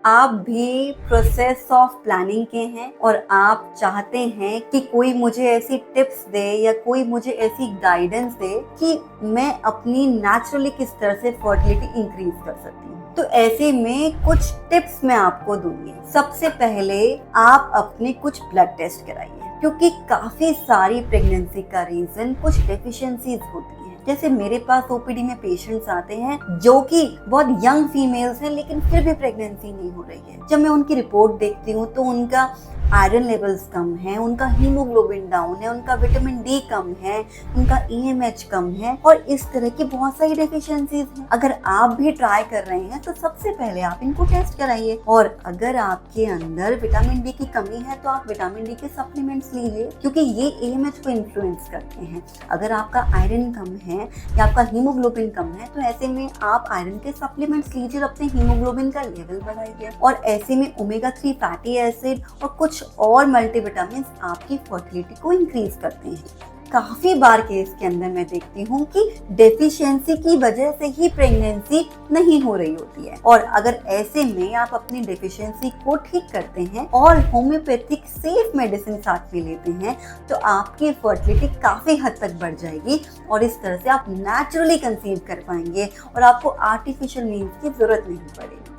आप भी process of planning के हैं और आप चाहते हैं कि कोई मुझे ऐसी टिप्स दे या कोई मुझे ऐसी गाइडेंस दे कि मैं अपनी नेचुरली किस तरह से फर्टिलिटी इंक्रीज कर सकती हूँ, तो ऐसे में कुछ टिप्स मैं आपको दूंगी। सबसे पहले आप अपने कुछ ब्लड टेस्ट कराइए, क्योंकि काफी सारी प्रेगनेंसी का रीजन कुछ डेफिशिएंसीज होती है। जैसे मेरे पास ओपीडी में पेशेंट्स आते हैं जो कि बहुत यंग फीमेल्स हैं लेकिन फिर भी प्रेगनेंसी नहीं हो रही है। जब मैं उनकी रिपोर्ट देखती हूँ तो उनका आयरन लेवल्स कम है, उनका हीमोग्लोबिन डाउन है, उनका विटामिन डी कम है, उनका ईएमएच कम है और इस तरह की बहुत सारी डेफिशिएंसीज हैं। अगर आप भी ट्राई कर रहे हैं तो सबसे पहले आप इनको टेस्ट कराइए। और अगर आपके अंदर विटामिन डी की कमी है तो आप विटामिन डी के सप्लीमेंट्स लीजिए, क्योंकि ये ईएमएच को इन्फ्लुएंस करते हैं। अगर आपका आयरन कम है या आपका हीमोग्लोबिन कम है तो ऐसे में आप आयरन के सप्लीमेंट्स लीजिए और अपने हीमोग्लोबिन का लेवल बढ़ाइए। और ऐसे में ओमेगा 3 फैटी एसिड और कुछ और मल्टीविटामिन आपकी फर्टिलिटी को इंक्रीज करते हैं। काफी बार केस के अंदर मैं देखती हूँ कि डेफिशिएंसी की वजह से ही प्रेगनेंसी नहीं हो रही होती है। और अगर ऐसे में आप अपनी डेफिशिएंसी को ठीक करते हैं और होम्योपैथिक सेफ मेडिसिन साथ में लेते हैं तो आपकी फर्टिलिटी काफी हद तक बढ़ जाएगी और इस तरह से आप नेचुरली कंसीव कर पाएंगे और आपको आर्टिफिशियल मीन्स की जरूरत नहीं पड़ेगी।